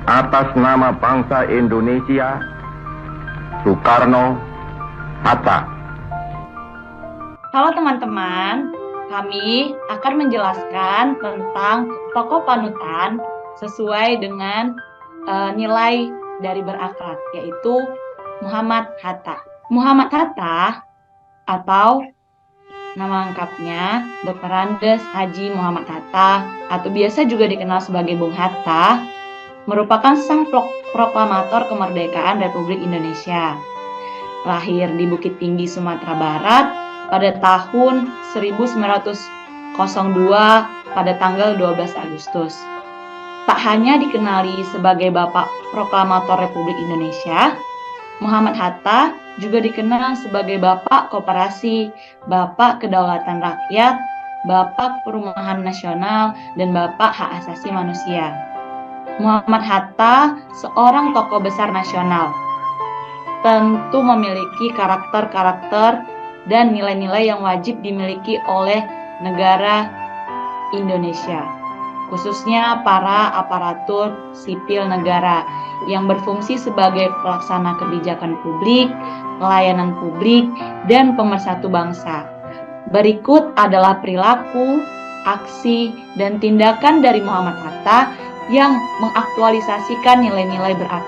atas nama bangsa Indonesia, Soekarno-Hatta. Halo teman-teman, kami akan menjelaskan tentang tokoh panutan sesuai dengan nilai dari berakhlak, yaitu Muhammad Hatta. Muhammad Hatta atau nama lengkapnya Dr. Andes Haji Muhammad Hatta atau biasa juga dikenal sebagai Bung Hatta, merupakan sang proklamator kemerdekaan Republik Indonesia. Lahir di Bukit Tinggi, Sumatera Barat pada tahun 1902 pada tanggal 12 Agustus. Tak hanya dikenali sebagai Bapak Proklamator Republik Indonesia, Muhammad Hatta juga dikenal sebagai Bapak Koperasi, Bapak Kedaulatan Rakyat, Bapak Perumahan Nasional, dan Bapak Hak Asasi Manusia. Muhammad Hatta seorang tokoh besar nasional, tentu memiliki karakter-karakter dan nilai-nilai yang wajib dimiliki oleh negara Indonesia, khususnya para aparatur sipil negara yang berfungsi sebagai pelaksana kebijakan publik, pelayanan publik, dan pemersatu bangsa. Berikut adalah perilaku, aksi, dan tindakan dari Muhammad Hatta yang mengaktualisasikan nilai-nilai berakhlak.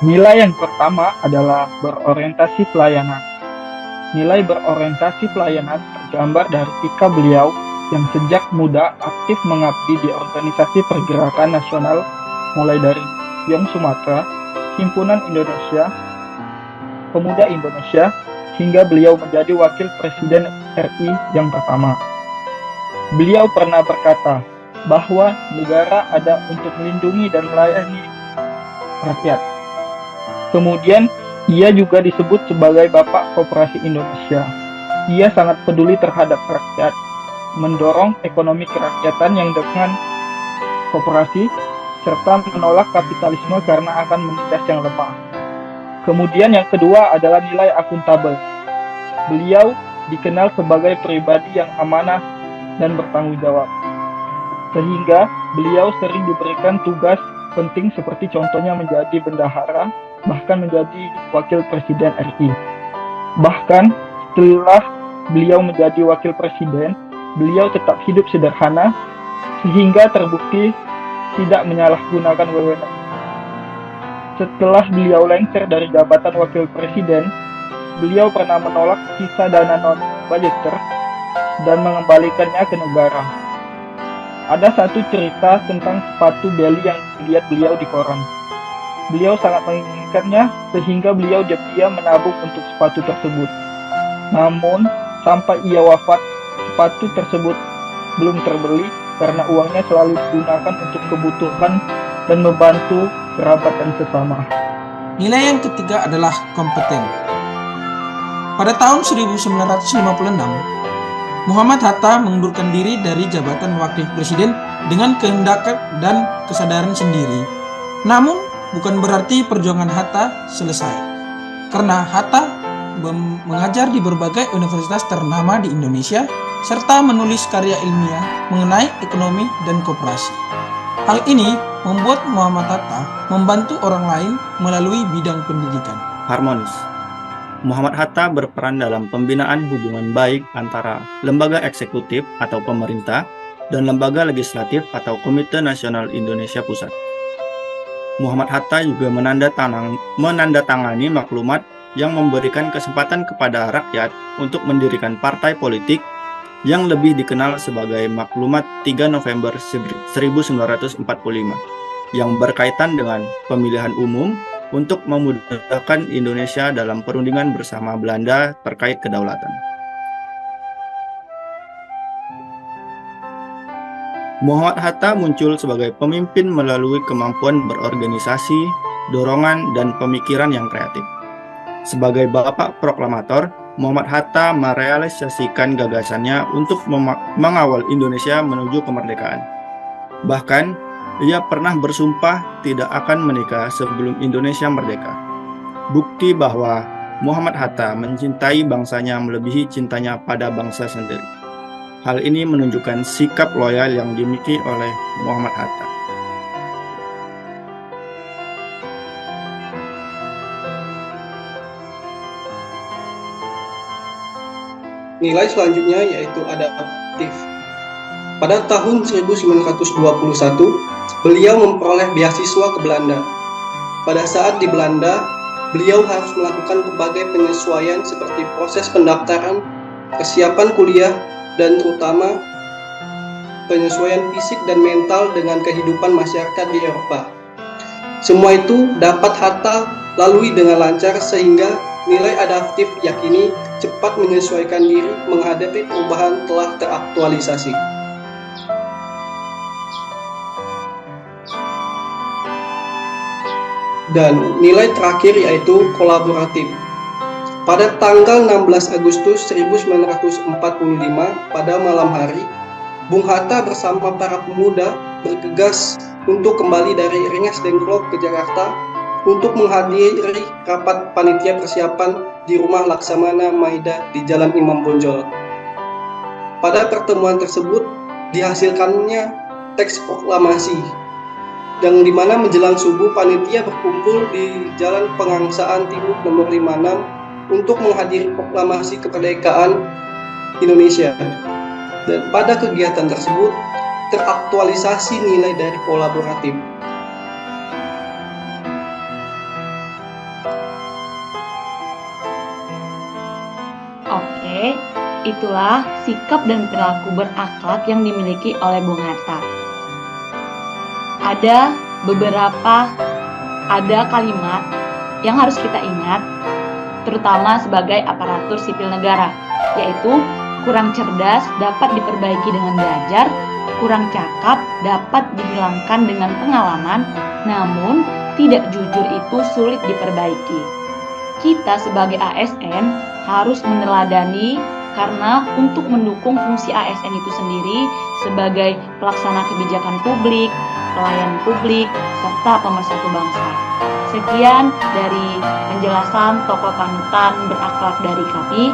Nilai yang pertama adalah berorientasi pelayanan. Nilai berorientasi pelayanan tergambar dari sikap beliau yang sejak muda aktif mengabdi di organisasi pergerakan nasional mulai dari Yong Sumatera, Himpunan Indonesia, Pemuda Indonesia, hingga beliau menjadi wakil presiden RI yang pertama. Beliau pernah berkata bahwa negara ada untuk melindungi dan melayani rakyat. Kemudian, ia juga disebut sebagai Bapak Koperasi Indonesia. Ia sangat peduli terhadap rakyat, mendorong ekonomi kerakyatan yang dengan koperasi, serta menolak kapitalisme karena akan menindas yang lemah. Kemudian yang kedua adalah nilai akuntabel. Beliau dikenal sebagai pribadi yang amanah dan bertanggung jawab. Sehingga beliau sering diberikan tugas penting seperti contohnya menjadi bendahara, bahkan menjadi wakil presiden RI. Bahkan setelah beliau menjadi wakil presiden, beliau tetap hidup sederhana sehingga terbukti tidak menyalahgunakan wewenang. Setelah beliau lengser dari jabatan wakil presiden, beliau pernah menolak sisa dana non-budgeter dan mengembalikannya ke negara. Ada satu cerita tentang sepatu Belly yang dilihat beliau di koran. Beliau sangat menginginkannya sehingga beliau diam-diam menabung untuk sepatu tersebut. Namun, sampai ia wafat, sepatu tersebut belum terbeli karena uangnya selalu digunakan untuk kebutuhan dan membantu kerabat dan sesama. Nilai yang ketiga adalah kompeten. Pada tahun 1956, Muhammad Hatta mengundurkan diri dari jabatan wakil presiden dengan kehendak dan kesadaran sendiri. Namun, bukan berarti perjuangan Hatta selesai. Karena Hatta mengajar di berbagai universitas ternama di Indonesia, serta menulis karya ilmiah mengenai ekonomi dan koperasi. Hal ini membuat Muhammad Hatta membantu orang lain melalui bidang pendidikan. Harmonis. Muhammad Hatta berperan dalam pembinaan hubungan baik antara lembaga eksekutif atau pemerintah dan lembaga legislatif atau Komite Nasional Indonesia Pusat. Muhammad Hatta juga menandatangani maklumat yang memberikan kesempatan kepada rakyat untuk mendirikan partai politik yang lebih dikenal sebagai Maklumat 3 November 1945 yang berkaitan dengan pemilihan umum untuk memudahkan Indonesia dalam perundingan bersama Belanda terkait kedaulatan. Muhammad Hatta muncul sebagai pemimpin melalui kemampuan berorganisasi, dorongan, dan pemikiran yang kreatif. Sebagai Bapak Proklamator, Muhammad Hatta merealisasikan gagasannya untuk mengawal Indonesia menuju kemerdekaan. Bahkan, ia pernah bersumpah tidak akan menikah sebelum Indonesia merdeka. Bukti bahwa Muhammad Hatta mencintai bangsanya melebihi cintanya pada bangsa sendiri. Hal ini menunjukkan sikap loyal yang dimiliki oleh Muhammad Hatta. Nilai selanjutnya yaitu adaptif. Pada tahun 1921, beliau memperoleh beasiswa ke Belanda. Pada saat di Belanda, beliau harus melakukan berbagai penyesuaian seperti proses pendaftaran, kesiapan kuliah, dan terutama penyesuaian fisik dan mental dengan kehidupan masyarakat di Eropa. Semua itu dapat Hatta lalui dengan lancar sehingga nilai adaptif yakini cepat menyesuaikan diri menghadapi perubahan telah teraktualisasi. Dan nilai terakhir yaitu kolaboratif. Pada tanggal 16 Agustus 1945 pada malam hari, Bung Hatta bersama para pemuda bergegas untuk kembali dari Rengas Dengklok ke Jakarta untuk menghadiri rapat panitia persiapan di rumah Laksamana Maida di Jalan Imam Bonjol. Pada pertemuan tersebut dihasilkannya teks proklamasi yang dimana menjelang subuh panitia berkumpul di Jalan Pengangsaan Timur nomor 56 untuk menghadiri proklamasi kemerdekaan Indonesia. Dan pada kegiatan tersebut teraktualisasi nilai dari kolaboratif. Oke, itulah sikap dan perilaku berakhlak yang dimiliki oleh Bung Hatta. Ada kalimat yang harus kita ingat, terutama sebagai aparatur sipil negara, yaitu kurang cerdas dapat diperbaiki dengan belajar, kurang cakap dapat dihilangkan dengan pengalaman, namun tidak jujur itu sulit diperbaiki. Kita sebagai ASN harus meneladani karena untuk mendukung fungsi ASN itu sendiri sebagai pelaksana kebijakan publik, pelayan publik, serta pemersatu bangsa. Sekian dari penjelasan tokoh panutan berakhlak dari kami.